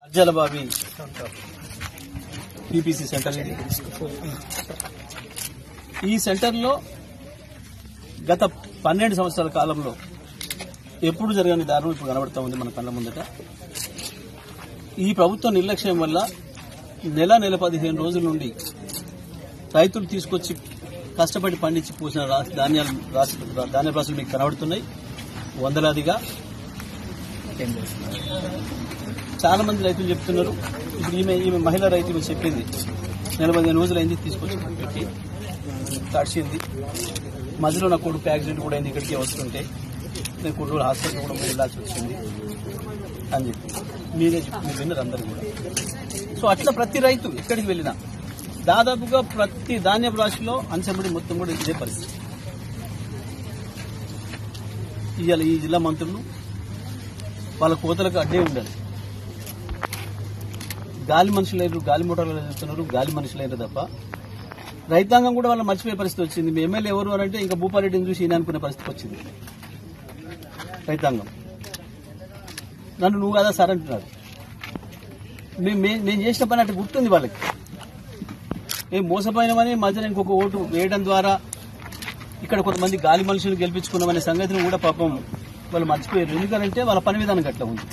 అర్జలబావి PPC centre ఇది. ఈ సెంటర్లో గత 12 సంవత్సరాల కాలంలో ఎప్పుడు జరగని దారుణం ఇప్పుడు కనబడతా ఉంది మన కళ్ళ ముందట. ఈ ప్రభుత్వ నిర్లక్ష్యం వల్ల నెల 15 రోజుల నుండి రైతులు తీసుకొచ్చి కష్టపడి పండించి పూసిన ధాన్య రాసులు మీకు కనబడుతున్నాయి వందలాదిగా. చాలా మంది రైతులు చెప్తున్నారు. ఇప్పుడు ఈమె మహిళా రైతు చెప్పింది 45 రోజులైంది తీసుకొచ్చి పెట్టి తడిచింది. మధ్యలో నా కొడుకు యాక్సిడెంట్ కూడా అయింది, ఇక్కడికి వస్తుంటే నేను కొన్ని రోజులు హాస్పిటల్ కూడా వెళ్ళాల్సి వచ్చింది అని చెప్పి మీరు విన్నారు అందరూ కూడా. సో అట్లా ప్రతి రైతు ఎక్కడికి వెళ్ళినా దాదాపుగా ప్రతి ధాన్యపు రాశిలో అంచబడి మొత్తం కూడా ఇదే పరిస్థితి. ఇవాళ ఈ జిల్లా మంత్రులు వాళ్ళ కోతలకు అడ్డే ఉండాలి. గాలి మనుషులైన గాలి మోటార్లు చెప్తున్నారు, గాలి మనుషులైన తప్ప రైతాంగం కూడా వాళ్ళని మర్చిపోయే పరిస్థితి వచ్చింది. మీ ఎమ్మెల్యే ఎవరు అని అంటే ఇంకా భూపారెడ్డిని చూసి ఈయన అనుకునే పరిస్థితి వచ్చింది రైతాంగం. నన్ను నువ్వు కదా సార్ అంటున్నారు. నేను చేసిన పని అంటే గుర్తుంది వాళ్ళకి. మేము మోసపోయినామని మధ్యన ఇంకొక ఓటు వేయడం ద్వారా ఇక్కడ కొంతమంది గాలి మనుషులు గెలిపించుకున్నామనే సంగతిని కూడా పాపం వాళ్ళు మర్చిపోయారు. ఎందుకంటే వాళ్ళ పని విధానం గట్లా ఉంది.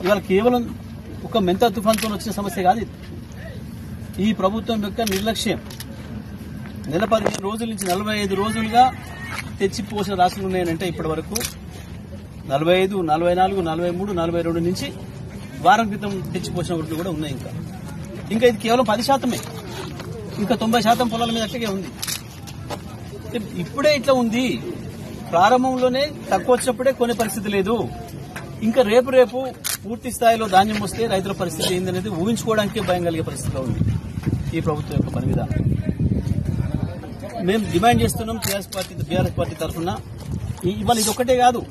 ఇవాళ కేవలం ఒక మెంతా తుఫాన్తో వచ్చిన సమస్య కాదు ఇది. ఈ ప్రభుత్వం యొక్క నిర్లక్ష్యం నెల 15 రోజుల నుంచి 45 రోజులుగా తెచ్చిపోసిన రాష్ట్రాలు ఉన్నాయనంటే ఇప్పటి వరకు 45, 44, 43, 42 నుంచి వారం క్రితం తెచ్చిపోసిన ఓట్లు కూడా ఉన్నాయి. ఇంకా ఇది కేవలం 10%. ఇంకా 90% పొలాల మీద అట్లాగే ఉంది. ఇప్పుడే ఇట్లా ఉంది. ప్రారంభంలోనే తక్కువ వచ్చినప్పుడే కొనే పరిస్థితి లేదు. ఇంకా రేపు పూర్తి స్థాయిలో ధాన్యం వస్తే రైతుల పరిస్థితి ఏందనేది ఊహించుకోవడానికే భయం కలిగే పరిస్థితిలో ఉంది ఈ ప్రభుత్వం యొక్క పని విధానం. మేము డిమాండ్ చేస్తున్నాం బీఆర్ఎస్ పార్టీ తరఫున. ఇవాళ ఇది ఒక్కటే కాదు,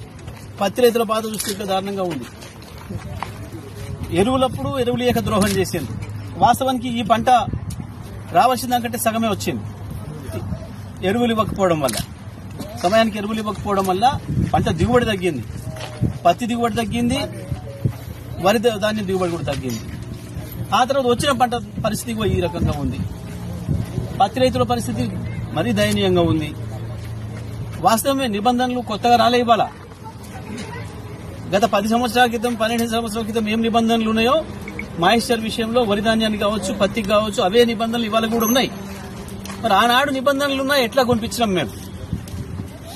పత్తి రైతుల బాధ చూస్తే దారుణంగా ఉంది. ఎరువులప్పుడు ఎరువులు లేక ద్రోహం చేసింది. వాస్తవానికి ఈ పంట రావాల్సిన దానికంటే సగమే వచ్చింది. ఎరువులు ఇవ్వకపోవడం వల్ల, సమయానికి ఎరువులు ఇవ్వకపోవడం వల్ల పంట దిగుబడి తగ్గింది. పత్తి దిగుబడి తగ్గింది, వరి ధాన్యం దిగుబడి కూడా తగ్గింది. ఆ తర్వాత వచ్చిన పంట పరిస్థితి ఈ రకంగా ఉంది. పత్తి రైతుల పరిస్థితి మరీ దయనీయంగా ఉంది. వాస్తవమే నిబంధనలు కొత్తగా రాలే. ఇవాళ గత 10 సంవత్సరాల క్రితం 12 సంవత్సరాల క్రితం ఏం నిబంధనలు ఉన్నాయో మాయిశ్చర్ విషయంలో వరి ధాన్యానికి కావచ్చు, పత్తికి కావచ్చు, అవే నిబంధనలు ఇవాళ కూడా ఉన్నాయి. మరి ఆనాడు నిబంధనలు ఉన్నాయి, ఎట్లా కొనిపించినాం మేము?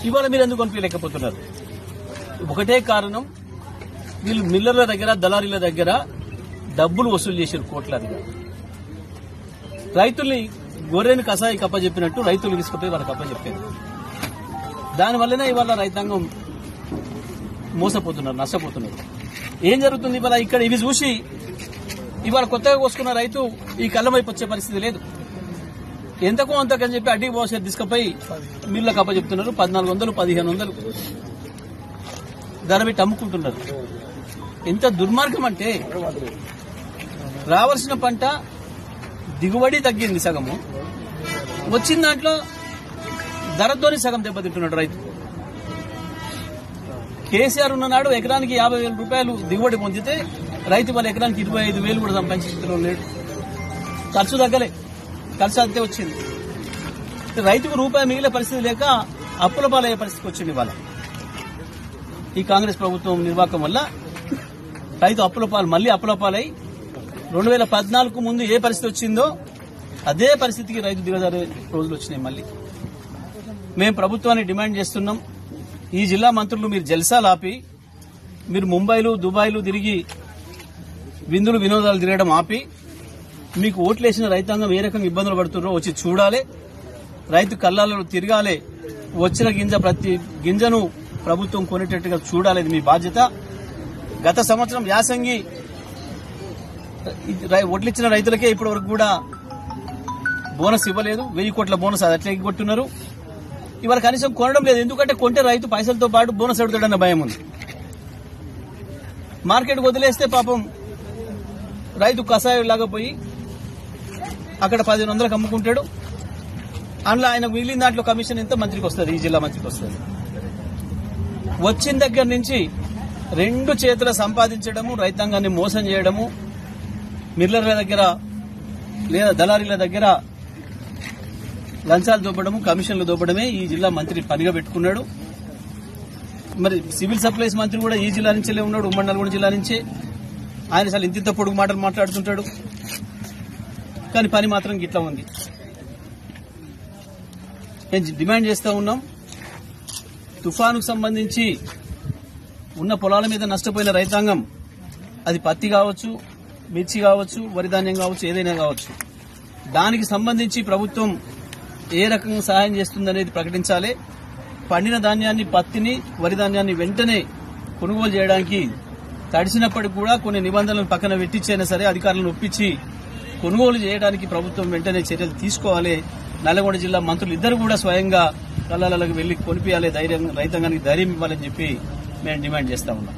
ఇవాళ మీరు ఎందుకు కొనిపించలేకపోతున్నారు? ఒకటే కారణం, వీళ్ళు మిల్లర్ల దగ్గర దళారీల దగ్గర డబ్బులు వసూలు చేశారు కోట్లాదిగా. రైతుల్ని గొర్రెని కసాయి కప్పచెప్పినట్టు రైతులు తీసుకుపోయి వాళ్ళకి కప్పచెప్పారు. దానివల్లనే ఇవాళ రైతాంగం మోసపోతున్నారు, నష్టపోతున్నారు. ఏం జరుగుతుంది ఇవాళ? ఇక్కడ ఇవి చూసి ఇవాళ కొత్తగా కోసుకున్న రైతు ఈ కళ్ళ వైపు వచ్చే పరిస్థితి లేదు. ఎంతకో అంతకని చెప్పి అడ్డీ పోసే తీసుకుపోయి మిల్ల కప్పచెప్తున్నారు. 1400, 1500 ధర పెట్టి అమ్ముకుంటున్నారు. ఎంత దుర్మార్గం అంటే, రావాల్సిన పంట దిగుబడి తగ్గింది సగము, వచ్చిన దాంట్లో ధరతోని సగం దెబ్బతింటున్నాడు రైతు. కేసీఆర్ ఉన్ననాడు ఎకరానికి 50,000 రూపాయలు దిగుబడి పొందితే రైతు వాళ్ళ ఎకరానికి 25,000 కూడా సంపాదించే స్థితిలో లేడు. ఖర్చు తగ్గలే, ఖర్చు అంతే వచ్చింది. రైతుకు రూపాయి మిగిలే పరిస్థితి లేక అప్పుల పాలయ్యే పరిస్థితికి వచ్చింది. ఇవాళ ఈ కాంగ్రెస్ ప్రభుత్వం నిర్వాహకం వల్ల రైతు మళ్ళీ అప్పుల పాలై 2014 ముందు ఏ పరిస్థితి వచ్చిందో అదే పరిస్థితికి రైతు దిగజారే రోజులు వచ్చినాయి. మళ్ళీ మేము ప్రభుత్వాన్ని డిమాండ్ చేస్తున్నాం. ఈ జిల్లా మంత్రులు మీరు జల్సాలు ఆపి, మీరు ముంబైలు దుబాయ్లు తిరిగి విందులు వినోదాలు తిరగడం ఆపి, మీకు ఓట్లేసిన రైతాంగం ఏ రకంగా ఇబ్బందులు పడుతున్నారో వచ్చి చూడాలి. రైతు కళ్ళాలలో తిరగాలి. వచ్చిన ప్రతి గింజను ప్రభుత్వం కొనేటట్టుగా చూడాలి. మీ బాధ్యత. గత సంవత్సరం యాసంగి ఒట్లిచ్చిన రైతులకే ఇప్పటి వరకు కూడా బోనస్ ఇవ్వలేదు. 1000 కోట్ల బోనస్ అది అట్లా ఎగ్గొట్టున్నారు. ఇవాళ కనీసం కొనడం లేదు. ఎందుకంటే కొంటే రైతు పైసలతో పాటు బోనస్ అడుగుతాడన్న భయం ఉంది. మార్కెట్ వదిలేస్తే పాపం రైతు కషాయంలాగా పోయి అక్కడ 1500కు అమ్ముకుంటాడు. అందులో ఆయన మిగిలిన దాంట్లో కమిషన్ ఎంత మంత్రికి వస్తుంది, ఈ జిల్లా మంత్రికి వస్తుంది. వచ్చిన దగ్గర నుంచి రెండు చేతుల సంపాదించడము, రైతాంగాన్ని మోసం చేయడము, మిల్లర్ల దగ్గర లేదా దళారీల దగ్గర లంచాలు దోపడము, కమిషన్లు దోపడమే ఈ జిల్లా మంత్రి పనిగా పెట్టుకున్నాడు. మరి సివిల్ సప్లైస్ మంత్రి కూడా ఈ జిల్లా నుంచే ఉన్నాడు, ఉమ్మడి నల్గొండ జిల్లా నుంచే. ఆయన అసలు ఇంత పొడుగు మాటలు మాట్లాడుతుంటాడు, కానీ పని మాత్రం గిట్లా ఉంది. నేను డిమాండ్ చేస్తా ఉన్నాం, తుఫానుకు సంబంధించి ఉన్న పొలాల మీద నష్టపోయిన రైతాంగం, అది పత్తి కావచ్చు, మిర్చి కావచ్చు, వరి ధాన్యం కావచ్చు, ఏదైనా కావచ్చు, దానికి సంబంధించి ప్రభుత్వం ఏ రకంగా సహాయం చేస్తుందనేది ప్రకటించాలి. పండిన ధాన్యాన్ని, పత్తిని, వరి ధాన్యాన్ని వెంటనే కొనుగోలు చేయడానికి తడిసినప్పటికి కూడా కొన్ని నిబంధనలను పక్కన పెట్టించైనా సరే అధికారులను ఒప్పించి కొనుగోలు చేయడానికి ప్రభుత్వం వెంటనే చర్యలు తీసుకోవాలి. నల్గొండ జిల్లా మంత్రులు ఇద్దరు కూడా స్వయంగా కళ్ళాలకు వెళ్లి కొనిపించాలి, రైతాంగానికి ధైర్యం ఇవ్వాలని చెప్పి మేము డిమాండ్ చేస్తా ఉన్నాం.